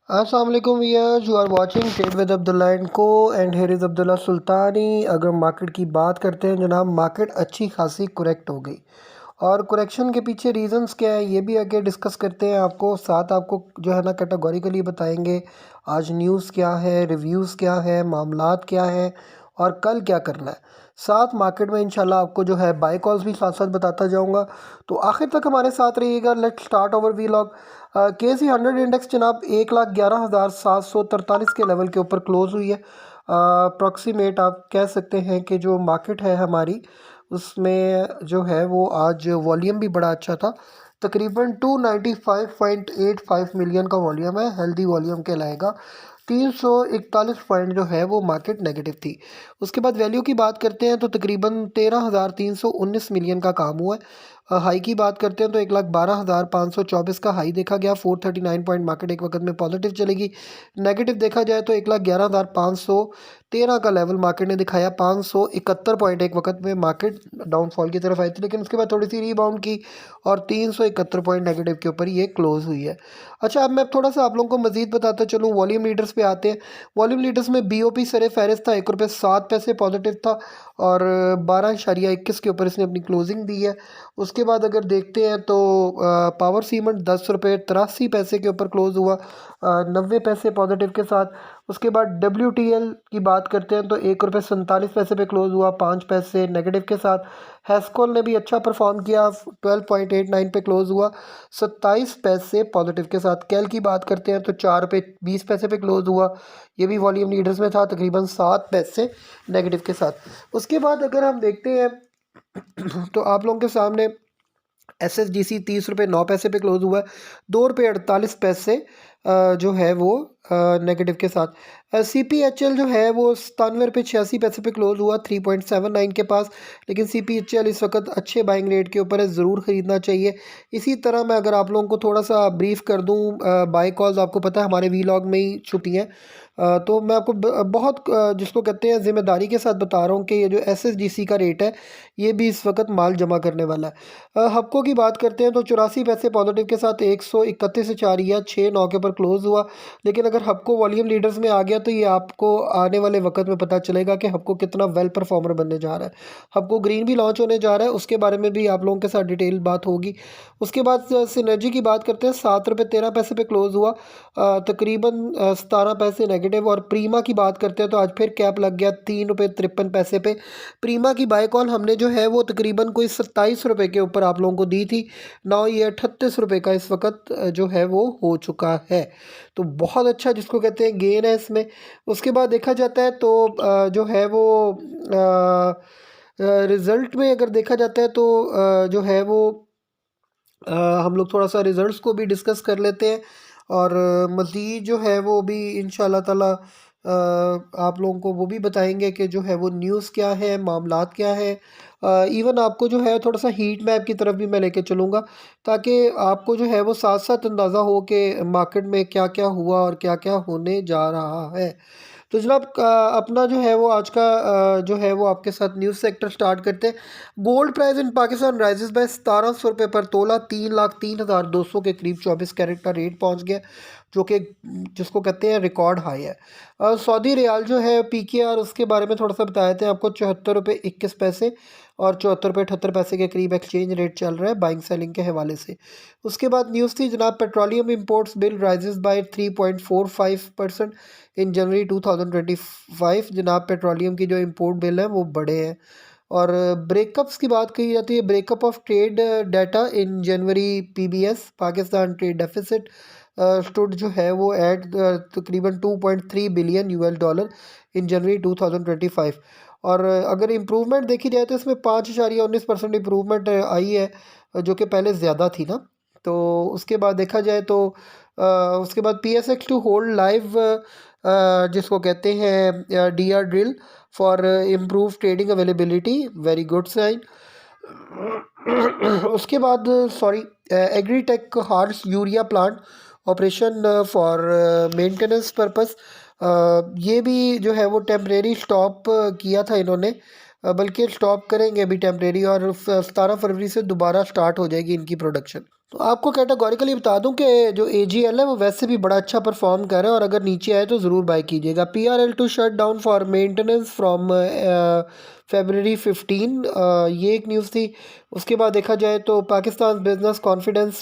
अस्सलाम वालेकुम viewers, you are watching trade with Abdullah and co and here is Abdullah Sultani. अगर market की बात करते हैं जनाब, मार्केट अच्छी खासी करेक्ट हो गई और करेक्शन के पीछे रीज़न्स क्या है ये भी आगे डिस्कस करते हैं। आपको साथ आपको जो है ना कैटेगोरिकली बताएंगे आज न्यूज़ क्या है, रिव्यूज़ क्या है, मामलात क्या है और कल क्या करना है। साथ मार्केट में इंशाल्लाह आपको जो है बाय कॉल्स भी साथ साथ बताता जाऊंगा, तो आखिर तक हमारे साथ रहिएगा। Let's start over vlog. KC 100 index जनाब 1,11,743 के लेवल के ऊपर क्लोज हुई है। अप्रॉक्सीमेट आप कह सकते हैं कि जो मार्केट है हमारी उसमें जो है वो आज वॉल्यूम भी बड़ा अच्छा था। तकरीबन 295.85 मिलियन का वॉल्यूम है, हेल्दी वॉल्यूम कहलाएगा। 341 पॉइंट जो है वो मार्केट नेगेटिव थी। उसके बाद वैल्यू की बात करते हैं तो तकरीबन 13,319 मिलियन का काम हुआ है। हाई की बात करते हैं तो 1,12,524 का हाई देखा गया। 439 पॉइंट मार्केट एक वक्त में पॉजिटिव चलेगी। नेगेटिव देखा जाए तो 1,11,513 का लेवल मार्केट ने दिखाया। 571 पॉइंट एक वक्त में मार्केट डाउनफॉल की तरफ आई थी, लेकिन उसके बाद थोड़ी सी रीबाउंड की और 371 पॉइंट नेगेटिव के ऊपर ये क्लोज हुई है। अच्छा, अब मैं थोड़ा सा आप लोगों को मजीद बताता चलूँ। वॉल्यूम लीडर्स पे आते हैं। वॉल्यूम लीडर्स में BOP सरे फहरिस्त था, ₹1.07 पॉजिटिव था और 12.21 के ऊपर इसने अपनी क्लोजिंग दी है। उसके बाद अगर देखते हैं तो पावर सीमेंट ₹10.83 के ऊपर क्लोज हुआ, 90 पैसे पॉजिटिव के साथ। उसके बाद WTL की बात करते हैं तो ₹1.47 पे क्लोज हुआ, 5 पैसे नेगेटिव के साथ। हेस्कोल ने भी अच्छा परफॉर्म किया, 12.89 पे क्लोज हुआ, 27 पैसे पॉजिटिव के साथ। कैल की बात करते हैं तो ₹4.20 पे क्लोज हुआ, ये भी वॉल्यूम लीडर्स में था, तकरीबन 7 पैसे नेगेटिव के साथ। उसके बाद अगर हम देखते हैं तो आप लोगों के सामने SSGC ₹30.09 पे क्लोज हुआ है, ₹2.48 जो है वो नेगेटिव के साथ। CPHL जो है वो ₹97.86 पे क्लोज हुआ, 3.79 के पास। लेकिन CPHL इस वक्त अच्छे बाइंग रेट के ऊपर है, ज़रूर ख़रीदना चाहिए। इसी तरह मैं अगर आप लोगों को थोड़ा सा ब्रीफ कर दूं, बाई कॉल्स आपको पता है हमारे वीलॉग में ही छुपी हैं। तो मैं आपको बहुत जिसको कहते हैं ज़िम्मेदारी के साथ बता रहा हूँ कि ये जो SSGC का रेट है ये भी इस वक्त माल जमा करने वाला है। हफ्को की बात करते हैं तो 84 पैसे पॉजिटिव के साथ 131 6.9 के ऊपर क्लोज हुआ। लेकिन अगर हफ्को वॉल्यूम लीडर्स में आ गया तो ये आपको आने वाले वक्त में पता चलेगा कि हफ्को कितना वेल परफॉर्मर बनने जा रहा है। हफ्को ग्रीन भी लॉन्च होने जा रहा है, उसके बारे में भी आप लोगों के साथ डिटेल बात होगी। उसके बाद सिनर्जी की बात करते हैं, ₹7.13 पे क्लोज हुआ, तकरीबन 17 पैसे नेगेटिव। और प्रीमा की बात करते हैं तो आज फिर कैप लग गया ₹3.53 पे। प्रीमा की बाय कॉल हमने जो है वो तकरीबन कोई ₹27 के ऊपर आप लोगों को दी थी। नाउ ये ₹38 का इस वक्त जो है वो हो चुका है, तो बहुत अच्छा जिसको कहते हैं गेन है इसमें। उसके बाद देखा जाता है तो जो है वो रिज़ल्ट में अगर देखा जाता है तो जो है वो अ, हम लोग थोड़ा सा रिज़ल्ट्स को भी डिस्कस कर लेते हैं और मज़ीद जो है वो भी इंशाल्लाह ताला आप लोगों को वो भी बताएंगे कि जो है वो न्यूज़ क्या है, मामलात क्या है। इवन आपको जो है थोड़ा सा हीट मैप की तरफ भी मैं लेके चलूँगा, ताकि आपको जो है वो साथ साथ अंदाज़ा हो कि मार्केट में क्या क्या हुआ और क्या क्या होने जा रहा है। तो जनाब अपना जो है वो आज का जो है वो आपके साथ न्यूज़ सेक्टर स्टार्ट करते हैं। Gold price in Pakistan rises by ₹1700 पर तोला, 3,03,200 के करीब 24 कैरेट का रेट पहुंच गया, जो कि जिसको कहते हैं रिकॉर्ड हाई है। सऊदी रियाल जो है PKR, उसके बारे में थोड़ा सा बताए थे आपको। ₹74.21 और ₹74.78 के करीब एक्सचेंज रेट चल रहा है बाइंग सेलिंग के हवाले से। उसके बाद न्यूज़ थी जनाब, petroleum imports bill rises by 3.45% इन जनवरी 2025। जनाब पेट्रोलियम की जो इंपोर्ट बिल है वो बढ़े हैं। और ब्रेकअप्स की बात कही जाती है, breakup of trade data in January PBS Pakistan trade deficit stood जो है वो एट तकरीबन $2.3 बिलियन इन जनवरी 2025। और अगर इम्प्रूवमेंट देखी जाए तो इसमें 5.19% इम्प्रूवमेंट आई है, जो कि पहले ज़्यादा थी ना। तो उसके बाद देखा जाए तो उसके बाद PSX टू होल्ड लाइव जिसको कहते हैं DR drill for improve trading availability, very good sign. उसके बाद sorry, Agritech halts urea plant operation for maintenance purpose, ये भी जो है वो टेम्परेरी स्टॉप किया था इन्होंने, बल्कि स्टॉप करेंगे अभी टेम्परेरी, और 17 फरवरी से दोबारा स्टार्ट हो जाएगी इनकी प्रोडक्शन। तो आपको कैटेगोरिकली बता दूं कि जो AGL है वो वैसे भी बड़ा अच्छा परफॉर्म कर रहा है और अगर नीचे आए तो ज़रूर बाय कीजिएगा। PRL2 shut down for maintenance from February 15, ये एक न्यूज़ थी। उसके बाद देखा जाए तो पाकिस्तान बिजनेस कॉन्फिडेंस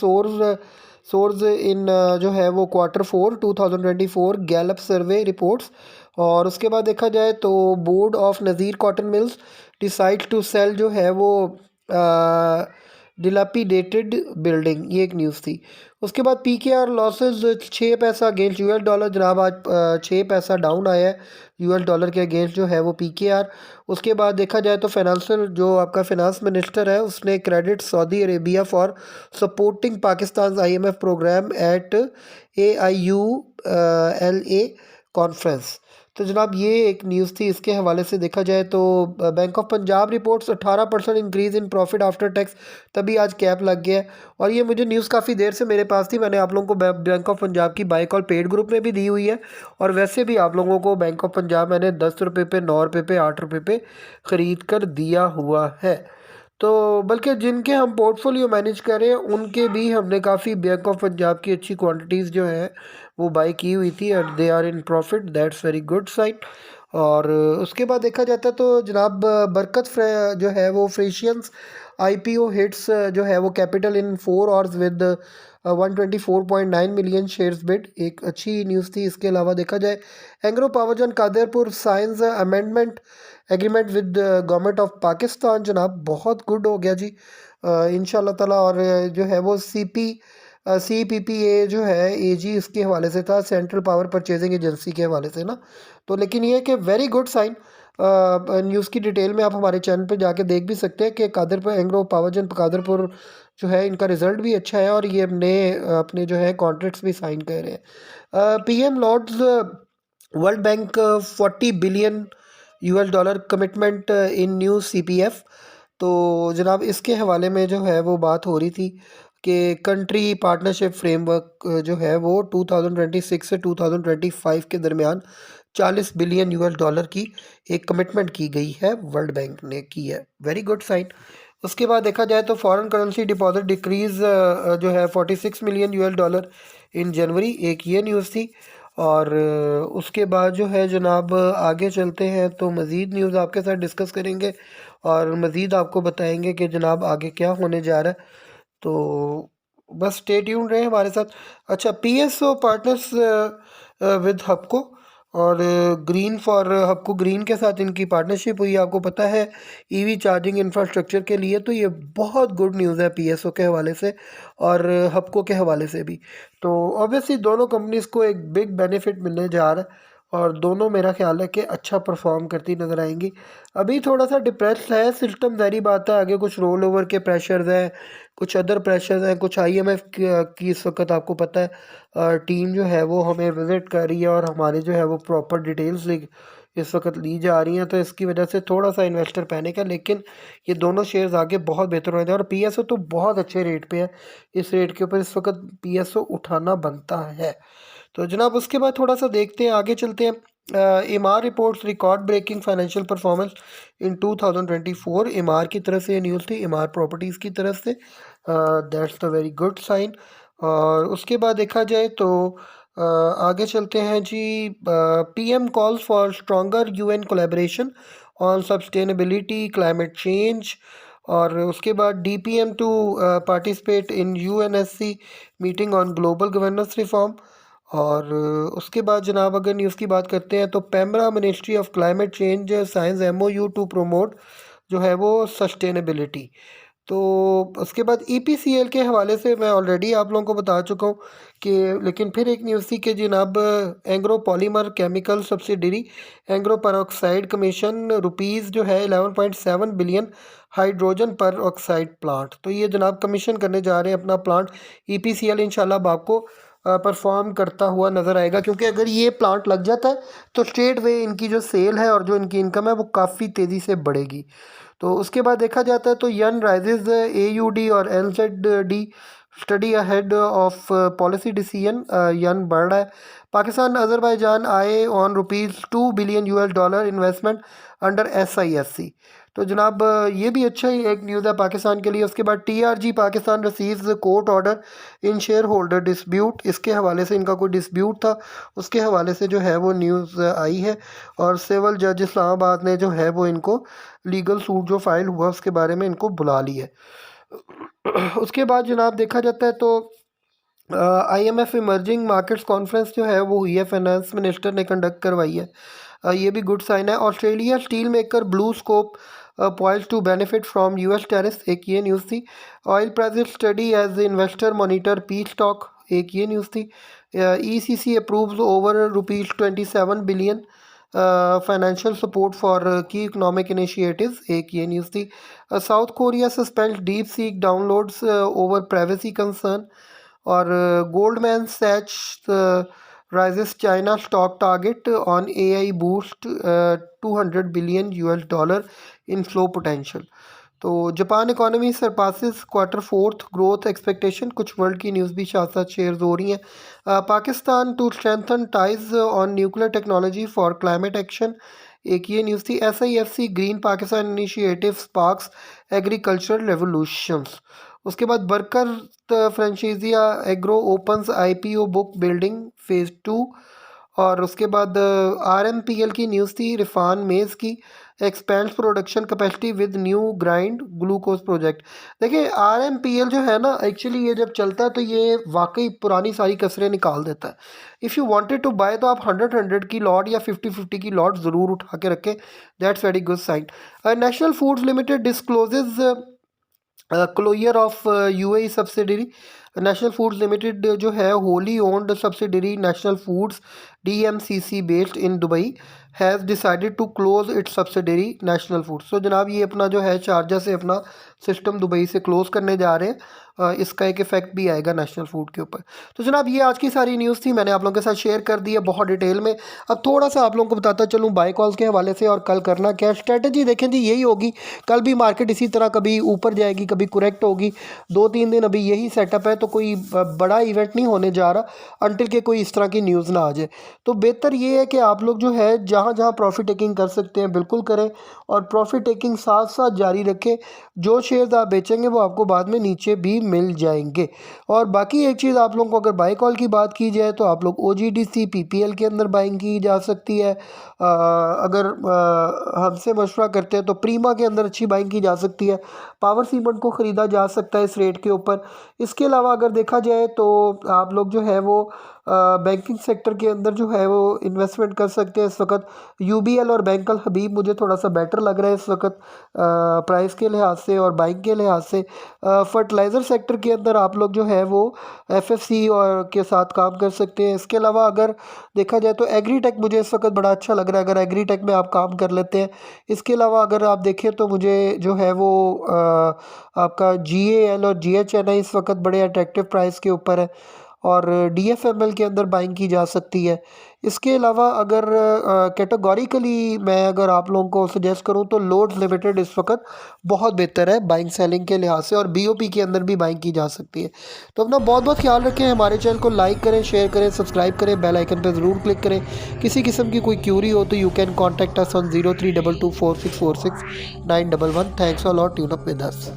सोर्स इन जो है वो Q4 2024 गैलप सर्वे रिपोर्ट्स। और उसके बाद देखा जाए तो board of Nazir cotton mills decide to sell जो है वो डिलापीडेटेड बिल्डिंग, ये एक न्यूज़ थी। उसके बाद PKR लॉसेस 6 पैसा अगेंस्ट US डॉलर, जनाब आज 6 पैसा डाउन आया है US डॉलर के अगेंस्ट जो है वो PKR। उसके बाद देखा जाए तो फाइनेंशियल जो आपका फाइनेंस मिनिस्टर है उसने credit Saudi Arabia for supporting Pakistan IMF programme at AIULA conference. तो जनाब ये एक न्यूज़ थी। इसके हवाले से देखा जाए तो bank of Punjab reports 18% increase in profit after tax, तभी आज कैप लग गया है। और ये मुझे न्यूज़ काफ़ी देर से मेरे पास थी, मैंने आप लोगों को बैंक ऑफ पंजाब की बाय कॉल पेड ग्रुप में भी दी हुई है और वैसे भी आप लोगों को बैंक ऑफ पंजाब मैंने 10 रुपये पे, 9 रुपये पे, 8 रुपये पे ख़रीद कर दिया हुआ है। तो बल्कि जिनके हम पोर्टफोलियो मैनेज कर रहे हैं उनके भी हमने काफ़ी बैंक ऑफ पंजाब की अच्छी क्वांटिटीज़ जो है वो बाई की हुई थी and they are in profit, that's very good sign. और उसके बाद देखा जाता है तो जनाब बरकत जो है वो फ्रेशियंस IPO हिट्स जो है वो capital in 4 hours with 124.9 million shares bid, एक अच्छी न्यूज़ थी। इसके अलावा देखा जाए Engro पावरजन Kadarpur science amendment agreement with government of Pakistan, जनाब बहुत गुड हो गया जी इंशाल्लाह ताला। और जो है वो CPPA जो है AG इसके हवाले से था, सेंट्रल पावर परचेजिंग एजेंसी के हवाले से ना। तो लेकिन ये है कि वेरी गुड साइन। न्यूज़ की डिटेल में आप हमारे चैनल पे जाके देख भी सकते हैं कि कादरपुर एंग्रो पावरजन कादरपुर जो है इनका रिजल्ट भी अच्छा है और ये अपने जो है कॉन्ट्रैक्ट्स भी साइन कर रहे हैं। PM lauds World Bank 40 billion US dollar commitment in new CPF। तो जनाब इसके हवाले में जो है वो बात हो रही थी कि कंट्री पार्टनरशिप फ्रेमवर्क जो है वो 2026 से 2025 के दरमियान 40 बिलियन US डॉलर की एक कमिटमेंट की गई है, वर्ल्ड बैंक ने की है, वेरी गुड साइन। उसके बाद देखा जाए तो फॉरेन करेंसी डिपॉजिट डिक्रीज़ जो है 46 मिलियन US डॉलर इन जनवरी, एक ये न्यूज़ थी। और उसके बाद जो है जनाब आगे चलते हैं तो मज़ीद न्यूज़ आपके साथ डिस्कस करेंगे और मज़ीद आपको बताएंगे कि जनाब आगे क्या होने जा रहा है। तो बस स्टे ट्यून रहे हमारे साथ। अच्छा, PSO पार्टनर्स विद हबको और ग्रीन फॉर हबको ग्रीन के साथ इनकी पार्टनरशिप हुई, आपको पता है EV चार्जिंग इंफ्रास्ट्रक्चर के लिए। तो ये बहुत गुड न्यूज़ है PSO के हवाले से और हबको के हवाले से भी। तो ऑब्वियसली दोनों कंपनीज़ को एक बिग बेनिफिट मिलने जा रहा है और दोनों मेरा ख्याल है कि अच्छा परफॉर्म करती नज़र आएंगी। अभी थोड़ा सा डिप्रेस है सिस्टम, ज़ाहिर बात है, आगे कुछ रोल ओवर के प्रेशर्स हैं, कुछ अदर प्रेशर्स हैं, कुछ IMF की इस वक्त आपको पता है टीम जो है वो हमें विज़िट कर रही है और हमारी जो है वो प्रॉपर डिटेल्स इस वक्त ली जा रही हैं। तो इसकी वजह से थोड़ा सा इन्वेस्टर पैनिक है, लेकिन ये दोनों शेयर्स आगे बहुत बेहतर होने और PSO तो बहुत अच्छे रेट पे है, इस रेट के ऊपर इस वक्त PSO उठाना बनता है। तो जनाब उसके बाद थोड़ा सा देखते हैं, आगे चलते हैं। MR reports record breaking financial performance in 2024, MR की तरफ से ये न्यूज़ थी, एमआर प्रॉपर्टीज़ की तरफ से, that's the very good sign. और उसके बाद देखा जाए तो आगे चलते हैं जी। PM calls for stronger UN collaboration on sustainability climate change. और उसके बाद DPM to participate in UNSC meeting on global governance reform. और उसके बाद जनाब अगर न्यूज़ की बात करते हैं तो PEMRA ministry of climate change science MOU to promote जो है वो सस्टेनेबिलिटी। तो उसके बाद EPCL के हवाले से मैं ऑलरेडी आप लोगों को बता चुका हूँ कि, लेकिन फिर एक न्यूज़ थी कि जनाब Engro polymer chemical subsidiary Engro पर ऑक्साइड कमीशन रुपीज़ जो है 11.7 बिलियन हाइड्रोजन पर ऑक्साइड प्लांट। तो ये जनाब कमीशन करने जा रहे हैं अपना प्लांट। EPCL इंशाल्लाह अब आपको परफॉर्म करता हुआ नज़र आएगा, क्योंकि अगर ये प्लांट लग जाता है तो स्ट्रेट वे इनकी जो सेल है और जो इनकी इनकम है वो काफ़ी तेज़ी से बढ़ेगी। तो उसके बाद देखा जाता है तो यन राइजेज AUD और NZD steady ahead of policy decision yen बढ़ रहा है। पाकिस्तान अजरबैजान आए on ₹2 billion US dollar investment under SISC। तो जनाब ये भी अच्छा ही एक न्यूज़ है पाकिस्तान के लिए। उसके बाद TRG Pakistan receives court order in share holder dispute, इसके हवाले से इनका कोई डिस्प्यूट था, उसके हवाले से जो है वो न्यूज़ आई है। और सिविल जज इस्लामाबाद ने जो है वो इनको लीगल सूट जो फाइल हुआ उसके बारे में इनको बुला ली है। उसके बाद जनाब देखा जाता है तो IMF इमर्जिंग मार्केट्स कॉन्फ्रेंस जो है वो हुई है, फाइनेंस मिनिस्टर ने कंडक्ट करवाई है। ये भी गुड साइन है। Australia steel maker BlueScope poised to benefit from US tariff, एक ये न्यूज़ थी। Oil prices steady as investor monitor peace stock, एक ये न्यूज़ थी। ECC approves over ₹27 billion financial support for की इकोनॉमिक इनिशिएटिव्स, एक ये न्यूज़ थी। South Korea suspend DeepSeek downloads over privacy concern. और Goldman Sachs rises China stock target on AI boost $200 billion US inflow potential। तो Japan economy surpasses Q4 growth expectation, कुछ world की news भी साथ साथ share हो रही हैं। Pakistan to strengthen ties on nuclear technology for climate action, एक ये न्यूज़ थी। SIFC green Pakistan initiative sparks agriculture revolutions. उसके बाद बरकर फ्रेंचाइजिया agro opens IPO book building phase 2। और उसके बाद RMPL की न्यूज़ थी, रिफान मेज़ की expends production capacity with new grind glucose project. देखिए RMPL जो है ना, एक्चुअली ये जब चलता है तो ये वाकई पुरानी सारी कसरें निकाल देता है। If you wanted to buy तो आप 100 की लॉट या 50 की लॉट ज़रूर उठा के रखें, that's very good sign. National Foods Limited discloses closure of UAE subsidiary. National Foods Limited जो है wholly owned subsidiary National Foods DMCC based in Dubai has decided to close its subsidiary National Foods. तो जनाब ये अपना जो है Sharjah से अपना सिस्टम दुबई से क्लोज़ करने जा रहे हैं। इसका एक इफ़ेक्ट भी आएगा नेशनल फूड के ऊपर। तो जनाब ये आज की सारी न्यूज़ थी, मैंने आप लोगों के साथ शेयर कर दी है बहुत डिटेल में। अब थोड़ा सा आप लोगों को बताता चलूँ बाय कॉल्स के हवाले से और कल करना क्या स्ट्रेटजी। देखें जी यही होगी, कल भी मार्केट इसी तरह कभी ऊपर जाएगी कभी करेक्ट होगी, 2-3 दिन अभी यही सेटअप है। तो कोई बड़ा इवेंट नहीं होने जा रहा अंटिल के कोई इस तरह की न्यूज़ ना आ जाए। तो बेहतर ये है कि आप लोग जो है जहाँ जहाँ प्रॉफिट टेकिंग कर सकते हैं बिल्कुल करें, और प्रॉफिट टेकिंग साथ साथ जारी रखें। जो शेयर्स आप बेचेंगे वो आपको बाद में नीचे भी मिल जाएंगे। और बाकी एक चीज़ आप लोगों को अगर बाय कॉल की बात की जाए तो आप लोग OGDC PPL के अंदर बाइंग की जा सकती है। अगर हमसे मशवरा करते हैं तो प्रीमा के अंदर अच्छी बाइंग की जा सकती है। पावर सीमेंट को ख़रीदा जा सकता है इस रेट के ऊपर। इसके अलावा अगर देखा जाए तो आप लोग जो है वो बैंकिंग सेक्टर के अंदर जो है वो इन्वेस्टमेंट कर सकते हैं। इस वक्त UBL और बैंक अल हबीब मुझे थोड़ा सा बेटर लग रहा है इस वक्त प्राइस के लिहाज से और बाइंग के लिहाज से। फर्टिलाइज़र सेक्टर के अंदर आप लोग जो है वो FFC और के साथ काम कर सकते हैं। इसके अलावा अगर देखा जाए तो एग्रीटेक मुझे इस वक्त बड़ा अच्छा लग रहा है, अगर एग्रीटेक में आप काम कर लेते हैं। इसके अलावा अगर आप देखें तो मुझे जो है वो आपका GAL और GHNI इस वक्त बड़े अट्रैक्टिव प्राइस के ऊपर है और DFML के अंदर बाइंग की जा सकती है। इसके अलावा अगर कैटेगोरिकली मैं अगर आप लोगों को सजेस्ट करूं तो लोड्स लिमिटेड इस वक्त बहुत बेहतर है बाइंग सेलिंग के लिहाज से, और BOP के अंदर भी बाइंग की जा सकती है। तो अपना बहुत बहुत ख्याल रखें, हमारे चैनल को लाइक करें, शेयर करें, सब्सक्राइब करें, बेल आइकन पर ज़रूर क्लिक करें। किसी किस्म की कोई क्यूरी हो तो you can contact us on 03224646 911। Thanks a lot, tune up with us.